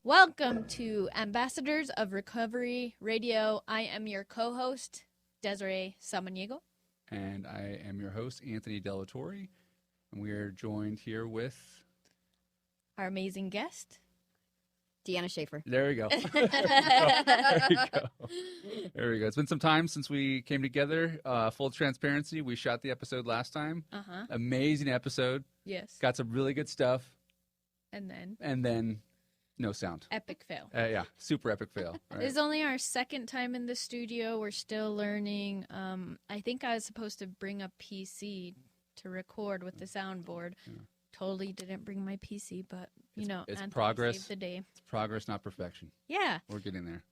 Welcome to Ambassadors of Recovery Radio. I am your co-host, Desiree Samaniego. And I am your host, Anthony Delatorre. And we are joined here with... our amazing guest, Deanna Schaefer. There we go. There we go. It's been some time since we came together. Full transparency, we shot the episode last time. Amazing episode. Yes. Got some really good stuff. And then no sound. epic fail. Yeah, super epic fail. Right? This is only our second time in the studio. We're still learning. I think I was supposed to bring a PC to record with the soundboard. Yeah. Totally didn't bring my PC, but it's Anthony progress. Saved the day. It's progress, not perfection. Yeah. We're getting there.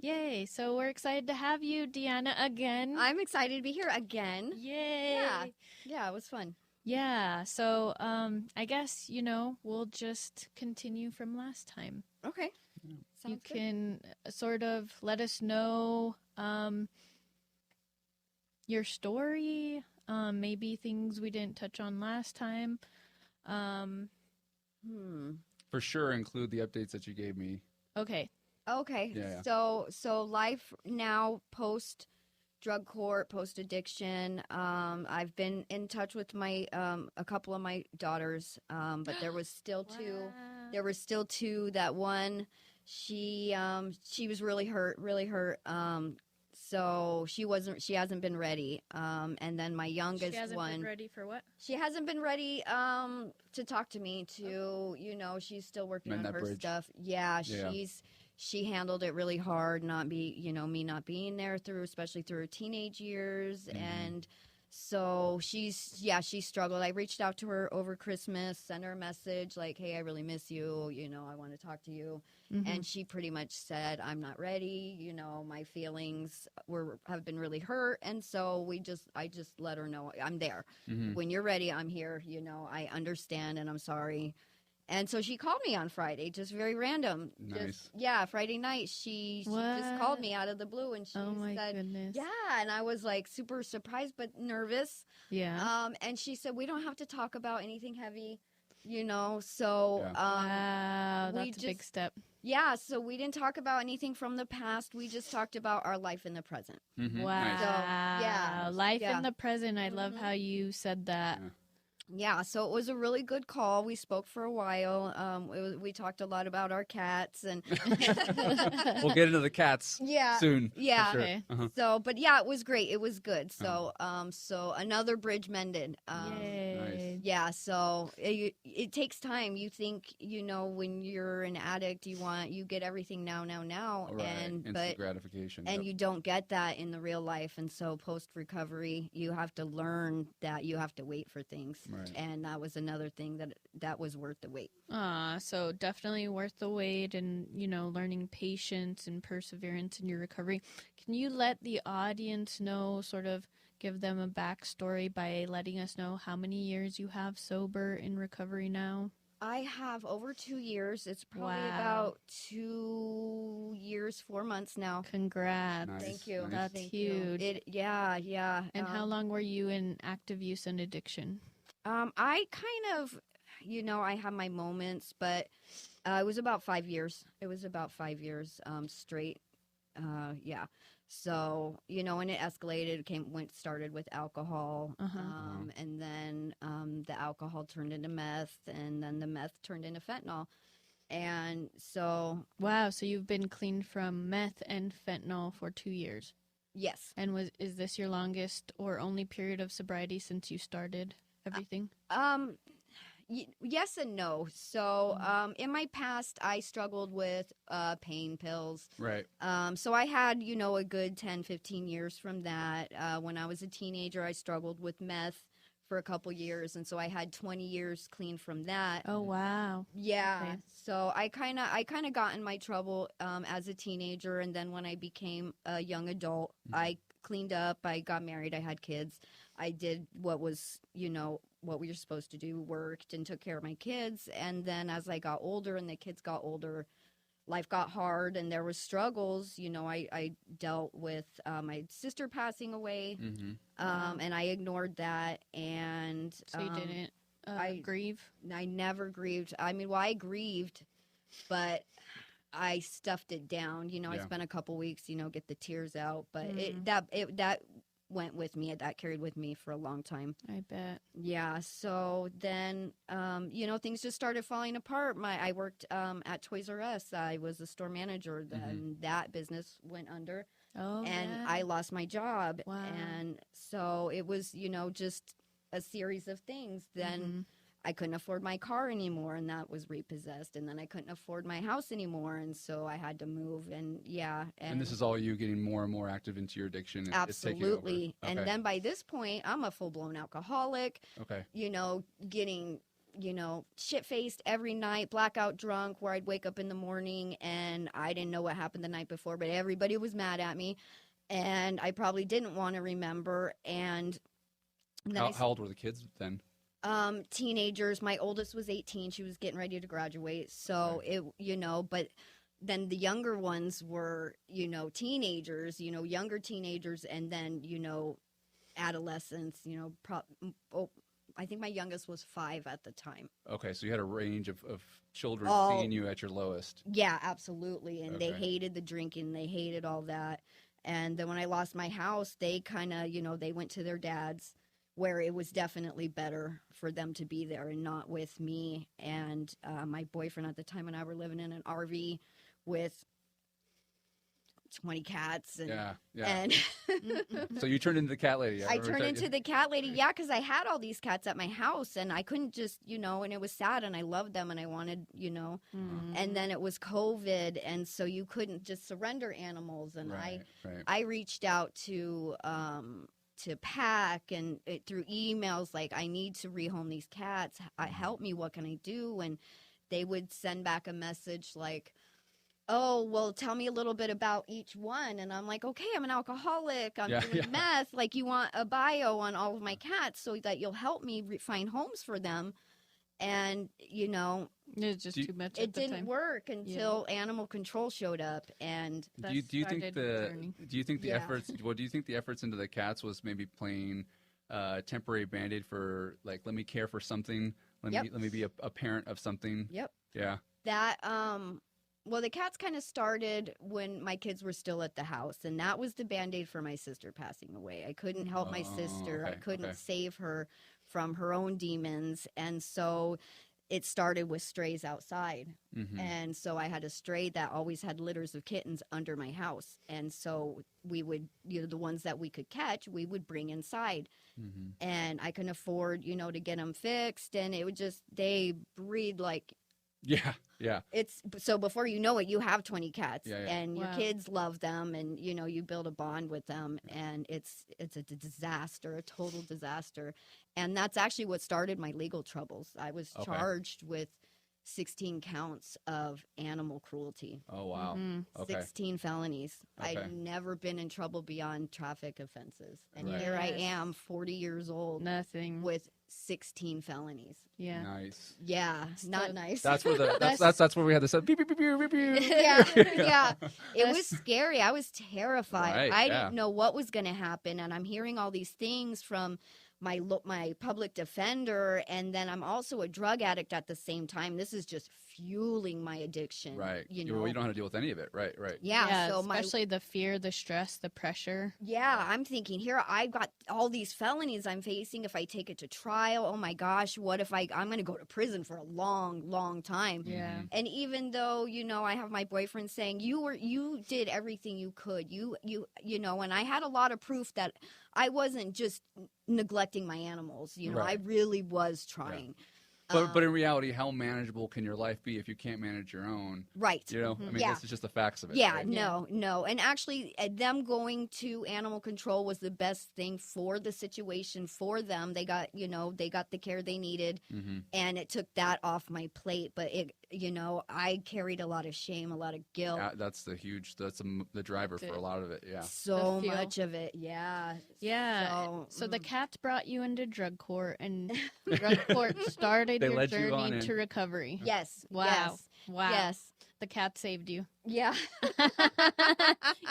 Yay. So we're excited to have you, Deanna, again. I'm excited to be here again. Yay. Yeah, it was fun. Yeah, so I guess, we'll just continue from last time. Okay. You can sort of let us know your story, maybe things we didn't touch on last time. For sure, include the updates that you gave me. Okay. Yeah. So life now post drug court, post addiction. I've been in touch with my a couple of my daughters, but there was still two. Wow. There were still two. That one, she was really hurt. So she hasn't been ready. And then my youngest She hasn't one. been ready for what? She hasn't been ready to talk to me. She's still working on her stuff. Yeah, she handled it really hard, me not being there especially through her teenage years. Mm-hmm. And so she struggled. I reached out to her over Christmas, sent her a message like, hey, I really miss you. I want to talk to you. Mm-hmm. And she pretty much said, I'm not ready. My feelings have been really hurt. And so I just let her know I'm there. Mm-hmm. When you're ready, I'm here. I understand and I'm sorry. And so she called me on Friday, just very random. Nice. Friday night, she just called me out of the blue, and she said, goodness. Yeah, and I was like super surprised but nervous. Yeah. And she said, we don't have to talk about anything heavy, so. Yeah. Wow, that's a big step. Yeah, so we didn't talk about anything from the past. We just talked about our life in the present. Mm-hmm. Wow. Nice. So, life in the present. I love how you said that. Yeah. Yeah, so it was a really good call. We spoke for a while. We talked a lot about our cats, and we'll get into the cats soon. Yeah. Sure. Okay. Uh-huh. So, but yeah, it was great. It was good. So, so another bridge mended. Yay. Nice. Yeah. So it takes time. You think when you're an addict, you get everything now, Right. Instant gratification. and you don't get that in the real life. And so post recovery, you have to learn that you have to wait for things. Right. And that was another thing that was worth the wait. So definitely worth the wait, and learning patience and perseverance in your recovery. Can you let the audience know, sort of give them a backstory by letting us know how many years you have sober in recovery now? I have over 2 years. It's probably about 2 years, 4 months now. Congrats. Nice. Thank you. Nice. That's Thank huge. You. Yeah. And how long were you in active use and addiction? I kind of, I have my moments, but it was about 5 years. It was about 5 years straight. Yeah. So, and it escalated, started with alcohol. And then the alcohol turned into meth, and then the meth turned into fentanyl. And so. Wow. So you've been clean from meth and fentanyl for 2 years. Yes. And is this your longest or only period of sobriety since you started everything? Yes and no. So in my past, I struggled with pain pills. Right. So I had, a good 10, 15 years from that. When I was a teenager, I struggled with meth for a couple years. And so I had 20 years clean from that. Oh, wow. Yeah. Okay. So I kind of got in my trouble as a teenager. And then when I became a young adult, I cleaned up. I got married. I had kids. I did what was, what we were supposed to do, worked and took care of my kids. And then as I got older and the kids got older, life got hard and there was struggles. I dealt with my sister passing away, and I ignored that. And so you didn't grieve? I never grieved. I mean, I grieved, but I stuffed it down. I Yeah. spent a couple weeks, get the tears out, but Mm. that went with me. That carried with me for a long time. I bet. Yeah. So then, things just started falling apart. I worked at Toys R Us. I was a store manager. Then that business went under, Oh, and yeah. I lost my job. Wow. And so it was, just a series of things. Then I couldn't afford my car anymore, and that was repossessed. And then I couldn't afford my house anymore, and so I had to move. And yeah, and this is all you getting more and more active into your addiction. Absolutely. Okay. And then by this point, I'm a full-blown alcoholic. Okay. Getting shit-faced every night, blackout drunk, where I'd wake up in the morning and I didn't know what happened the night before, but everybody was mad at me, and I probably didn't want to remember. And then how old were the kids then? Teenagers. My oldest was 18. She was getting ready to graduate. So but then the younger ones were, teenagers, younger teenagers, and then, adolescents, I think my youngest was 5 at the time. Okay. So you had a range of children seeing you at your lowest. Yeah, absolutely. And they hated the drinking. They hated all that. And then when I lost my house, they kind of, they went to their dad's, where it was definitely better for them to be there and not with me and my boyfriend at the time, and I were living in an RV with 20 cats. And, yeah. And so you turned into the cat lady. I turned into the cat lady, yeah, because I had all these cats at my house, and I couldn't just, and it was sad, and I loved them, and I wanted, and then it was COVID, and so you couldn't just surrender animals, and I reached out to Pack and through emails, like, I need to rehome these cats. Help me. What can I do? And they would send back a message like, oh, well, tell me a little bit about each one. And I'm like, okay, I'm an alcoholic. I'm doing meth. Like, you want a bio on all of my cats so that you'll help me find homes for them. And, it's just too much. It didn't work until animal control showed up. And do you think the efforts? Well, do you think the efforts into the cats was maybe playing temporary Band-Aid for, like, let me care for something, let me be a parent of something? Yep. Yeah. That well, the cats kind of started when my kids were still at the house, and that was the Band-Aid for my sister passing away. I couldn't help my sister. I couldn't save her from her own demons, and so it started with strays outside. And so I had a stray that always had litters of kittens under my house, and so we would, the ones that we could catch, we would bring inside. And I couldn't afford, to get them fixed, and it would just, they breed like... Yeah. It's so before you know it, you have 20 cats, and your kids love them, and you build a bond with them, and it's a disaster, a total disaster. And that's actually what started my legal troubles. I was charged with 16 counts of animal cruelty. Oh, wow. 16 felonies. I'd never been in trouble beyond traffic offenses. And here I am, 40 years old. Nothing. With 16 felonies. Yeah. Nice. Yeah, not nice. That's where that's where we had the beep beep beep beep beep. Yeah. It was scary. I was terrified. Right, I didn't know what was going to happen, and I'm hearing all these things from my public defender, and then I'm also a drug addict at the same time. This is just fueling my addiction. Right. Well, you don't know how to deal with any of it. Right. Yeah. So especially the fear, the stress, the pressure. Yeah. I'm thinking, here, I've got all these felonies I'm facing. If I take it to trial, oh my gosh, what if I'm going to go to prison for a long, long time. Yeah. And even though, I have my boyfriend saying, you did everything you could, and I had a lot of proof that I wasn't just neglecting my animals. I really was trying. But in reality, how manageable can your life be if you can't manage your own? Right. I mean, this is just the facts of it. Yeah, right? No. And actually, them going to animal control was the best thing for the situation for them. They got, they got the care they needed, and it took that off my plate. But I carried a lot of shame, a lot of guilt. That's the driver for a lot of it. Yeah. So much of it. Yeah. Yeah. So the cats brought you into drug court, and drug court started your journey to recovery. Yes. Wow. Yes. Wow. Yes. The cat saved you. Yeah.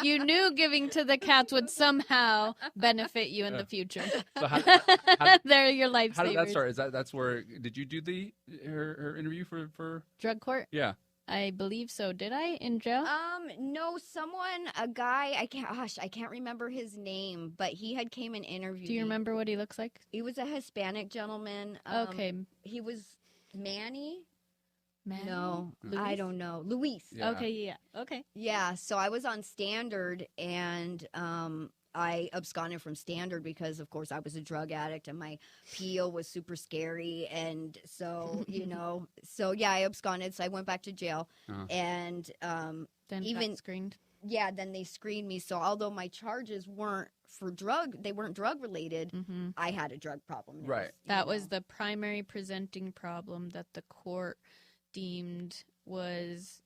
You knew giving to the cats would somehow benefit you in the future. So they're your lifesavers. How did that start? That's where, did you do her interview for drug court? Yeah. I believe so. Did I in jail? No, a guy, I can't remember his name, but he had came and interviewed. Do you remember what he looks like? He was a Hispanic gentleman. Okay. He was Manny. No, Luis? I don't know. Luis. Yeah. Okay, yeah. Okay. Yeah, so I was on standard, and I absconded from standard because, of course, I was a drug addict, and my PO was super scary, and so, I absconded, so I went back to jail, and then even screened. Yeah, then they screened me, so although my charges weren't drug related, I had a drug problem. Right. That was the primary presenting problem that the court deemed was,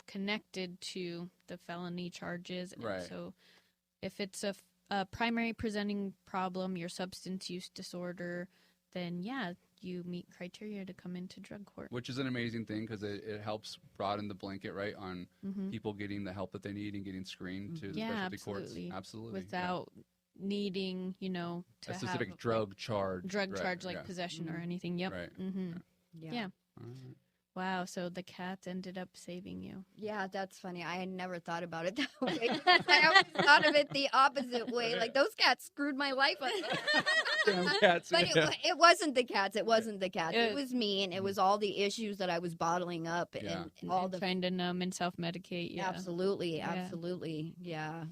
connected to the felony charges. And right. So if it's a primary presenting problem, your substance use disorder, then you meet criteria to come into drug court. Which is an amazing thing because it helps broaden the blanket, right, on people getting the help that they need and getting screened to the specialty courts. Absolutely. Without needing, to a specific drug charge. Drug charge like possession or anything. Yep. Right. Yeah. Wow, so the cats ended up saving you. Yeah, that's funny. I had never thought about it that way. I always thought of it the opposite way. Like, those cats screwed my life up. Damn cats. But it wasn't the cats. It wasn't the cats. It was me, and it was all the issues that I was bottling up and all the trying to numb and self-medicate. Yeah. Absolutely. Yeah.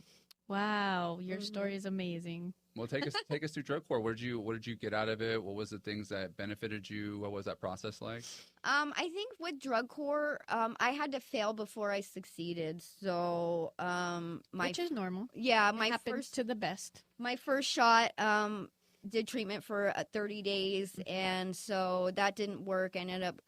Wow, your story is amazing. Well, take us through drug court. What did you get out of it? What was the things that benefited you? What was that process like? I think with drug court, I had to fail before I succeeded. So, which is normal. Yeah, it happens to the best. My first shot, did treatment for 30 days, and so that didn't work. I ended up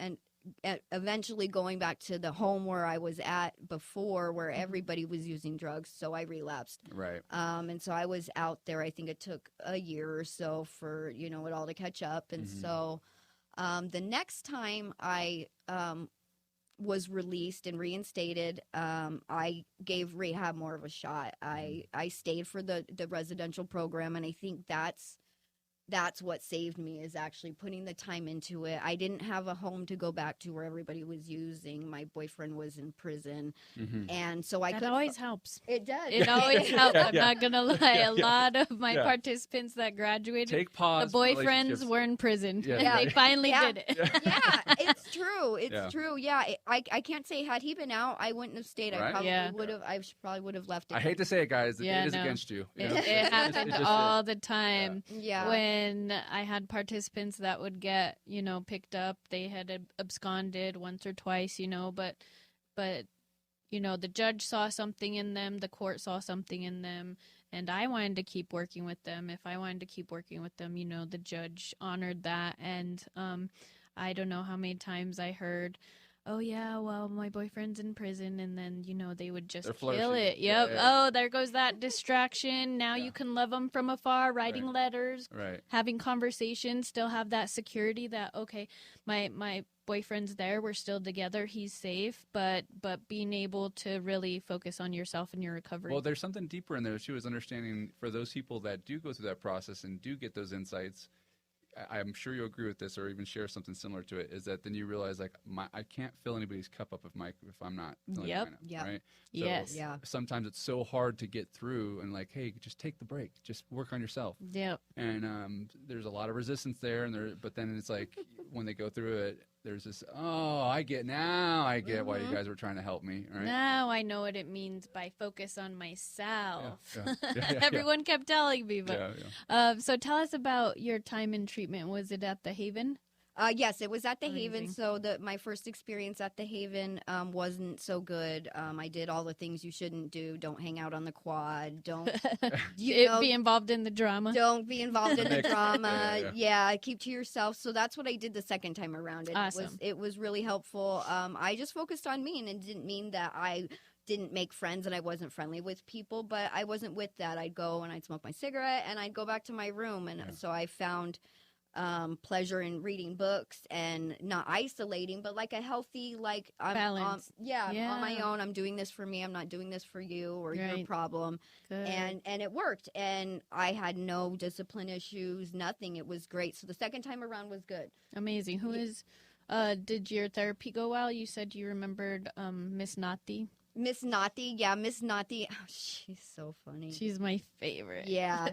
eventually going back to the home where I was at before, where everybody was using drugs, so I relapsed. Right. And so I was out there. I think it took a year or so for it all to catch up, and so the next time I was released and reinstated, I gave rehab more of a shot. I stayed for the residential program, and I think that's what saved me, is actually putting the time into it. I didn't have a home to go back to where everybody was using. My boyfriend was in prison. And so that always helps. It does. It always helps. I'm not going to lie. A lot of my participants that graduated, take pause, the boyfriends were in prison. And they finally did it. Yeah, it's true. It's true. Yeah, I can't say had he been out, I wouldn't have stayed. Right? I probably would have left it. I hate to say it, guys. It is against you. It happens all the time. Yeah. When I had participants that would get, picked up, they had absconded once or twice, but the judge saw something in them, the court saw something in them, and I wanted to keep working with them. If I wanted to keep working with them, the judge honored that. And I don't know how many times I heard, oh, yeah, well, my boyfriend's in prison, and then, they would just kill it. Yep. Yeah. Oh, there goes that distraction. Now you can love them from afar, writing letters, having conversations, still have that security that, okay, my boyfriend's there, we're still together, he's safe, but being able to really focus on yourself and your recovery. Well, there's something deeper in there, too, is understanding for those people that do go through that process and do get those insights. I'm sure you'll agree with this, or even share something similar to it, is that then you realize, like, I can't fill anybody's cup up if I'm not filling mine up, right? So sometimes it's so hard to get through, and like, hey, just take the break, just work on yourself. Yep. And there's a lot of resistance there, but then it's like when they go through it, there's this, I get why you guys were trying to help me. Right? Now I know what it means by focus on myself. Everyone kept telling me. But, so tell us about your time in treatment. Was it at the Haven? Yes, it was at the Haven. So my first experience at the Haven wasn't so good. I did all the things you shouldn't do. Don't hang out on the quad. Don't be involved in the drama. Don't be involved in the drama. Yeah, keep to yourself. So that's what I did the second time around. Awesome. It was really helpful. I just focused on me, and it didn't mean that I didn't make friends and I wasn't friendly with people, but I wasn't with that. I'd go and I'd smoke my cigarette and I'd go back to my room. And so I found pleasure in reading books and not isolating, but like a healthy, like, balance. I'm on my own. I'm doing this for me. I'm not doing this for you or your problem. Good. And it worked. And I had no discipline issues, nothing. It was great. So the second time around was good. Amazing. Who is Did your therapy go well? You said you remembered Miss Nati. Miss Nati, yeah, Miss Nati. Oh, she's so funny. She's my favorite. Yeah.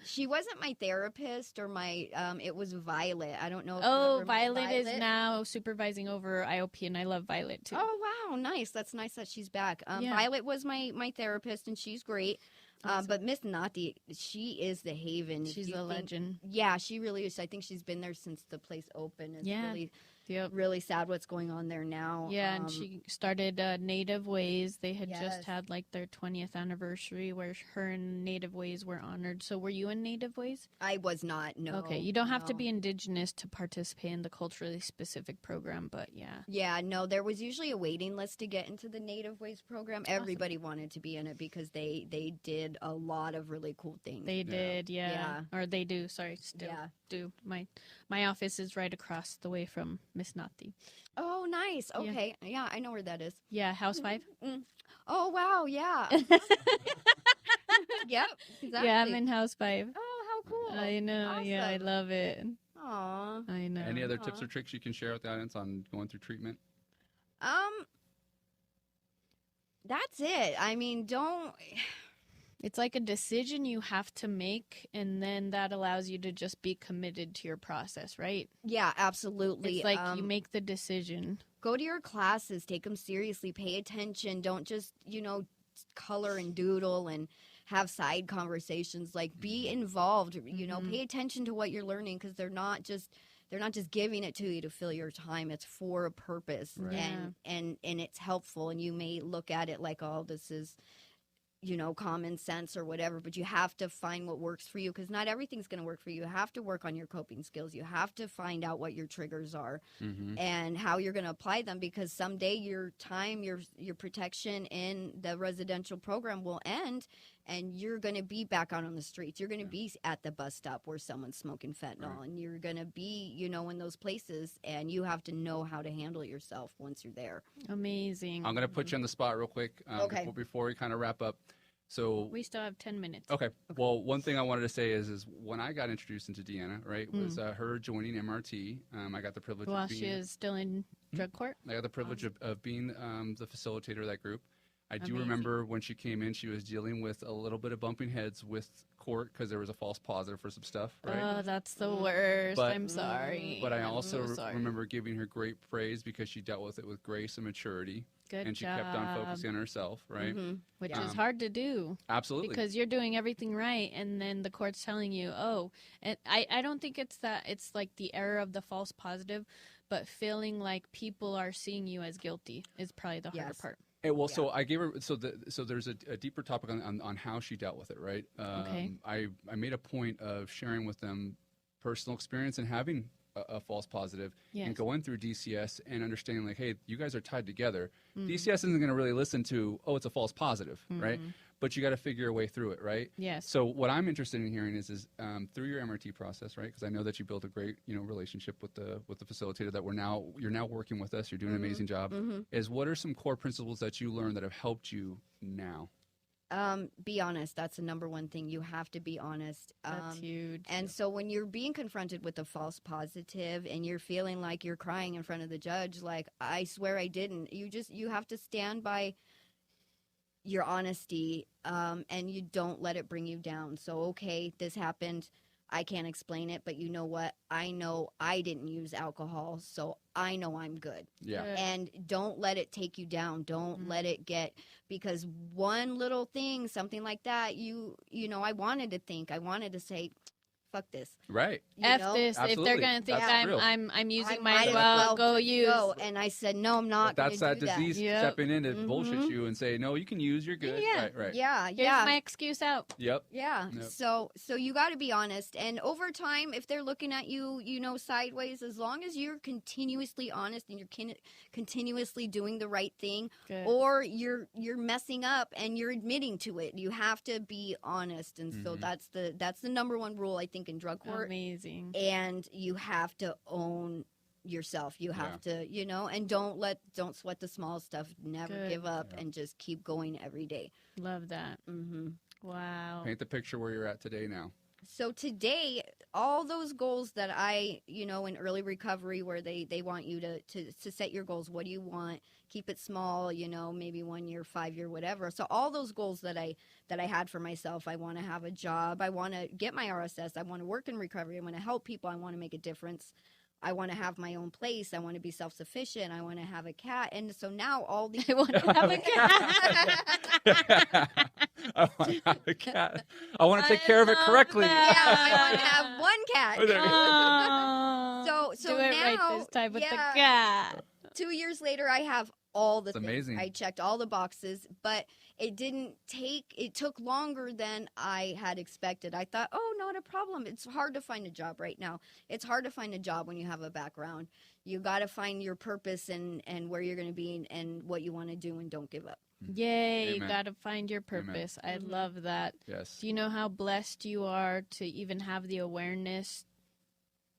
She wasn't my therapist or my, it was Violet. I don't know if Oh, Violet is now supervising over IOP, and I love Violet too. Oh, wow, nice. That's nice that she's back. Yeah. Violet was my therapist, and she's great. Awesome. But Miss Nati, she is the haven. She's a legend. Yeah, she really is. I think she's been there since the place opened. It's really... Yep. Really sad what's going on there now. Yeah, and she started Native Ways. They had Yes. just had like their 20th anniversary where her and Native Ways were honored. So were you in Native Ways? I was not, no. Okay, you don't have to be Indigenous to participate in the culturally specific program, but yeah. Yeah, no, there was usually a waiting list to get into the Native Ways program. Awesome. Everybody wanted to be in it because they did a lot of really cool things. They did, yeah. Or they do, sorry, still do. My office is right across the way from Miss Nati. Oh, nice. Okay. Yeah, I know where that is. Yeah, House 5. Mm-hmm. Oh, wow, yeah. Yep, exactly. Yeah, I'm in House 5. Oh, how cool. I know, Awesome. yeah, I love it. Aw. I know. Any other tips or tricks you can share with the audience on going through treatment? That's it. I mean, don't... It's like a decision you have to make, and then that allows you to just be committed to your process, right? Yeah, absolutely. It's like you make the decision. Go to your classes, take them seriously, pay attention. Don't just, color and doodle and have side conversations. Like, be involved, pay attention to what you're learning, because they're not just giving it to you to fill your time. It's for a purpose, right. and it's helpful. And you may look at it like, oh, this is, common sense or whatever, but you have to find what works for you, because not everything's going to work for you. You have to work on your coping skills. You have to find out what your triggers are and how you're going to apply them, because someday your time, your protection in the residential program will end, and you're going to be back out on the streets. You're going to be at the bus stop where someone's smoking fentanyl, and you're going to be, in those places, and you have to know how to handle yourself once you're there. Amazing. I'm going to put you on the spot real quick before we kind of wrap up. So we still have 10 minutes. Okay. Well, one thing I wanted to say is when I got introduced into Deanna, right, was her joining MRT. I got the privilege while of being... she is still in drug court? I got the privilege of being the facilitator of that group. I do remember when she came in, she was dealing with a little bit of bumping heads with court because there was a false positive for some stuff, right? Oh, that's the worst. I'm sorry. But I also remember giving her great praise because she dealt with it with grace and maturity. Good and she kept on focusing on herself, right? Which is hard to do. Absolutely. Because you're doing everything right, and then the court's telling you, and I don't think it's that. It's like the error of the false positive, but feeling like people are seeing you as guilty is probably the harder part. So I gave her so there's a deeper topic on how she dealt with it, right? Okay. I made a point of sharing with them personal experience and having a false positive and going through DCS and understanding like, hey, you guys are tied together. DCS isn't going to really listen to, it's a false positive, right? But you got to figure a way through it, right? Yes. So what I'm interested in hearing is through your MRT process, right? Because I know that you built a great, relationship with the facilitator that you're now working with us. You're doing an amazing job. Is what are some core principles that you learned that have helped you now? Be honest. That's the number one thing. You have to be honest. That's huge. And so when you're being confronted with a false positive and you're feeling like you're crying in front of the judge, like, I swear I didn't, you have to stand by your honesty, and you don't let it bring you down. So, okay, this happened. I can't explain it, but you know what? I know I didn't use alcohol, so I know I'm good. Yeah. And don't let it take you down. Don't let it because one little thing, something like that, I wanted to say, fuck this. Right. F this. Absolutely. If they're gonna think I'm using, might as well go use. And I said, no, I'm not. That's that disease stepping in to bullshit you and say, no, you can use. You're good. Yeah. Right. Yeah. Here's my excuse out. Yep. Yeah. Yep. So you got to be honest. And over time, if they're looking at you, sideways, as long as you're continuously honest and you're continuously doing the right thing, or you're messing up and you're admitting to it, you have to be honest. And so that's the number one rule, I think, in drug court. Amazing. And you have to own yourself. You have to, and don't sweat the small stuff. Never give up and just keep going every day. Love that. Wow. Paint the picture where you're at today now. So today, all those goals that I, in early recovery where they want you to set your goals, what do you want? Keep it small, maybe 1 year, 5 year, whatever. So all those goals that I had for myself, I want to have a job. I want to get my RSS. I want to work in recovery. I want to help people. I want to make a difference. I want to have my own place. I want to be self-sufficient. I want to have a cat. And so now all these... I want to have a cat. I want to have a cat. I want to take care of it correctly. Yeah, I want to have one cat. Oh, so do it now, right this time with the cat. 2 years later, I have all the It's things. amazing. I checked all the boxes, but it took longer than I had expected. I thought, oh, not a problem. It's hard to find a job right now. It's hard to find a job when you have a background. You got to find your purpose and where you're going to be and what you want to do, and don't give up. Yay, Amen. you got to find your purpose. I love that. Yes. Do you know how blessed you are to even have the awareness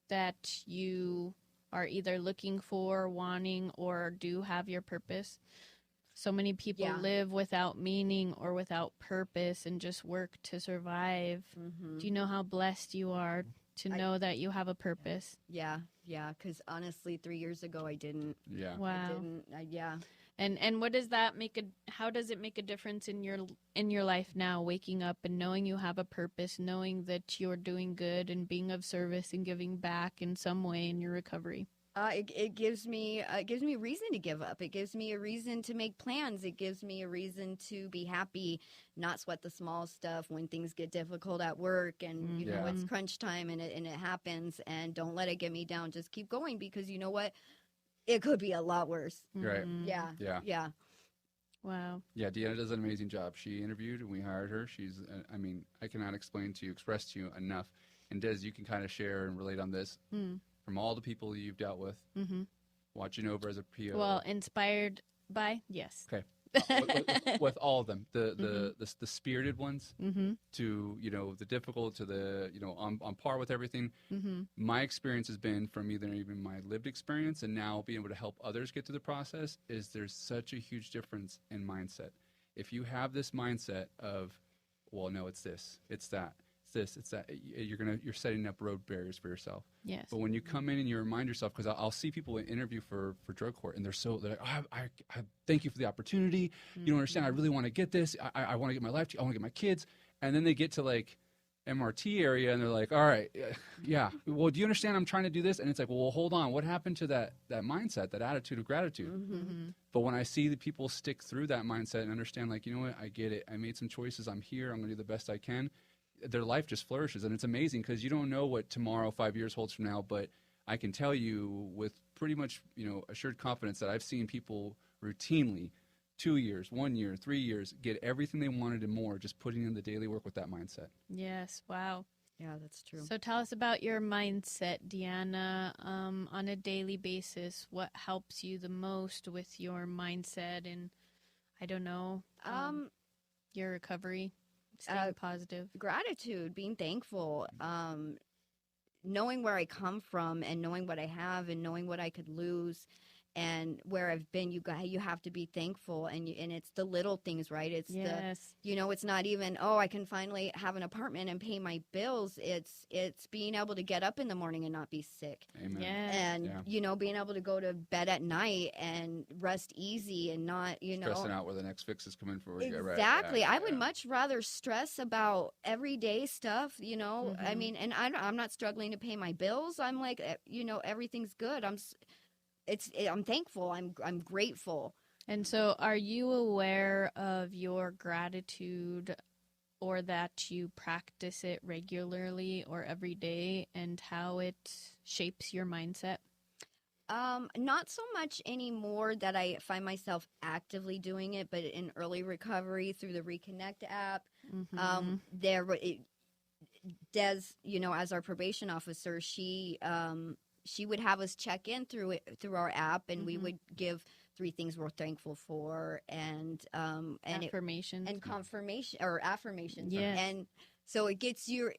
that you are either looking for, wanting, or do have your purpose? So many people live without meaning or without purpose and just work to survive. Do you know how blessed you are to know that you have a purpose? Yeah, because honestly, 3 years ago, I didn't. Yeah. Wow. I didn't, yeah. And what does that how does it make a difference in your life now, waking up and knowing you have a purpose, knowing that you're doing good and being of service and giving back in some way in your recovery? It gives me a reason to give up. It gives me a reason to make plans. It gives me a reason to be happy, not sweat the small stuff when things get difficult at work and it's crunch time and it happens, and don't let it get me down. Just keep going, because you know what? It could be a lot worse. Right. Yeah. Wow. Yeah, Deanna does an amazing job. She interviewed and we hired her. She's, I cannot express to you enough. And Des, you can kind of share and relate on this. From all the people you've dealt with, watching over as a PO. Well, inspired by, yes. Okay. with all of them, the spirited ones, to the difficult, to the on par with everything. My experience has been, from either even my lived experience and now being able to help others get through the process, is there's such a huge difference in mindset. If you have this mindset of, well, no, it's this, it's that, it's this, it's that, you're setting up road barriers for yourself. Yes. But when you come in and you remind yourself, because I'll see people interview for drug court, and they're like, oh, I thank you for the opportunity. You don't understand. I really want to get this. I want to get my life. I want to get my kids. And then they get to like MRT area, and they're like, all right, yeah. Well, do you understand? I'm trying to do this. And it's like, well, hold on. What happened to that mindset, that attitude of gratitude? But when I see the people stick through that mindset and understand, like, you know what? I get it. I made some choices. I'm here. I'm going to do the best I can. Their life just flourishes, and it's amazing, because you don't know what tomorrow, 5 years holds from now. But I can tell you with pretty much assured confidence that I've seen people routinely 2 years, 1 year, 3 years get everything they wanted and more, just putting in the daily work with that mindset. Yes. Wow. Yeah, that's true. So tell us about your mindset, Deanna, on a daily basis. What helps you the most with your mindset and, I don't know, your recovery? Staying positive. Gratitude, being thankful, knowing where I come from and knowing what I have and knowing what I could lose and where I've been. You have to be thankful, and it's the little things, right? It's it's not even, I can finally have an apartment and pay my bills. It's being able to get up in the morning and not be sick. Amen. Yes. And being able to go to bed at night and rest easy and not stressing out where the next fix is coming for. Exactly. I would much rather stress about everyday stuff. I mean, and I'm not struggling to pay my bills. I'm like, everything's good. I'm thankful. I'm grateful. And so are you aware of your gratitude, or that you practice it regularly or every day, and how it shapes your mindset? Not so much anymore that I find myself actively doing it, but in early recovery through the Reconnect app, Des, as our probation officer, she would have us check in through our app, and we would give 3 things we're thankful for, and affirmations and confirmation or affirmations. Yes. And so it gets you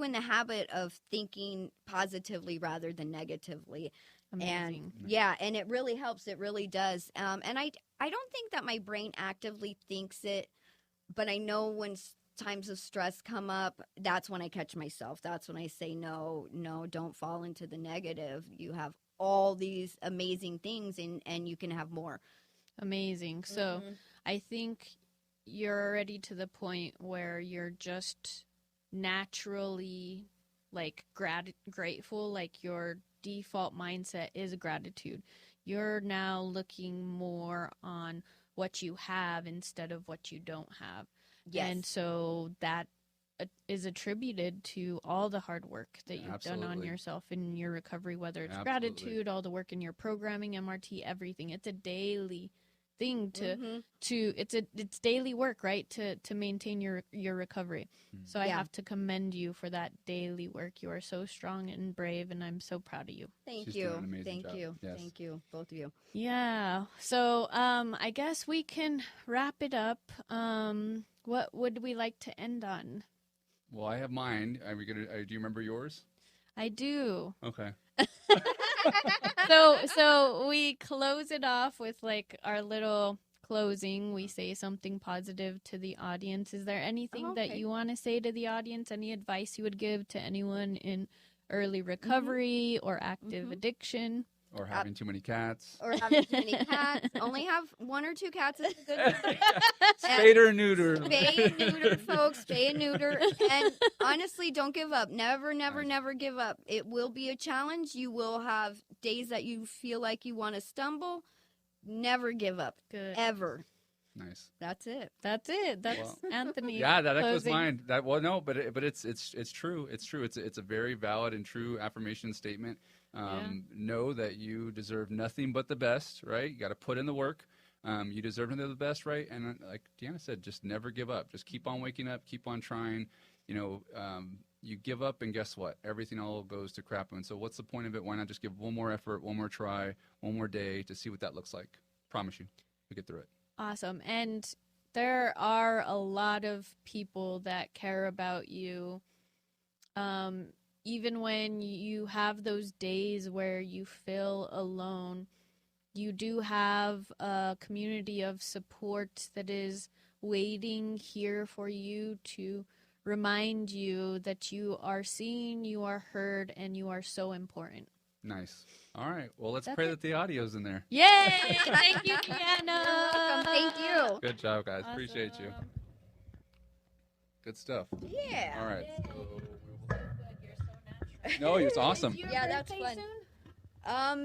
in the habit of thinking positively rather than negatively. Amazing. And and it really helps. It really does. And I don't think that my brain actively thinks it, but I know when times of stress come up, that's when I catch myself. That's when I say, no, don't fall into the negative. You have all these amazing things, and you can have more. Amazing. So I think you're already to the point where you're just naturally like grateful, like your default mindset is gratitude. You're now looking more on what you have instead of what you don't have. Yes. And so that is attributed to all the hard work that you've done on yourself in your recovery, whether it's gratitude, all the work in your programming, MRT, everything. It's a daily thing it's daily work, right? To maintain your recovery. So I have to commend you for that daily work. You are so strong and brave, and I'm so proud of you. Thank you. Thank you. Yes. Thank you, both of you. Yeah. So I guess we can wrap it up. What would we like to end on? Well, I have mine. Are we gonna? Do you remember yours? I do. Okay. So we close it off with like our little closing. We say something positive to the audience. Is there anything that you want to say to the audience? Any advice you would give to anyone in early recovery or active addiction? Or having too many cats. Or having too many cats. Only have 1 or 2 cats is a good thing. Spade or neuter. Spay and neuter, folks. Spay and neuter. And honestly, don't give up. Never, never, never give up. It will be a challenge. You will have days that you feel like you want to stumble. Never give up. Good. Ever. Nice. That's it. That's Anthony. Yeah, that echoes mine. But it's true. It's true. It's a very valid and true affirmation statement. Know that you deserve nothing but the best, right? You got to put in the work. You deserve the best, right? And like Deanna said, just never give up. Just keep on waking up, keep on trying. You give up, and guess what? Everything all goes to crap. And so what's the point of it? Why not just give one more effort, one more try, one more day to see what that looks like? Promise you, you'll get through it. Awesome. And there are a lot of people that care about you. Even when you have those days where you feel alone, you do have a community of support that is waiting here for you to remind you that you are seen, you are heard, and you are so important. Nice. All right. Well, let's pray that the audio's in there. Yay! Thank you, Deanna. Welcome. Thank you. Good job, guys. Awesome. Appreciate you. Good stuff. Yeah. All right. You're so natural. No, it's awesome. Yeah, that's fun.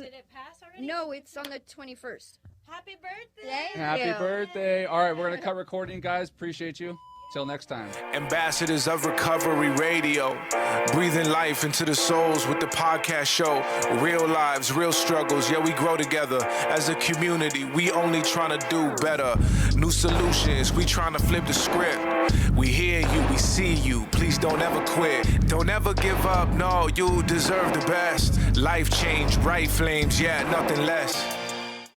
Did it pass already? No, it's on the 21st. Happy birthday! Happy birthday. All right, we're going to cut recording, guys. Appreciate you. Till next time. Ambassadors of Recovery Radio, breathing life into the souls with the podcast show. Real lives, real struggles, yeah, we grow together. As a community, we only trying to do better. New solutions, we trying to flip the script. We hear you, we see you, please don't ever quit. Don't ever give up, no, you deserve the best. Life change, bright flames, yeah, nothing less.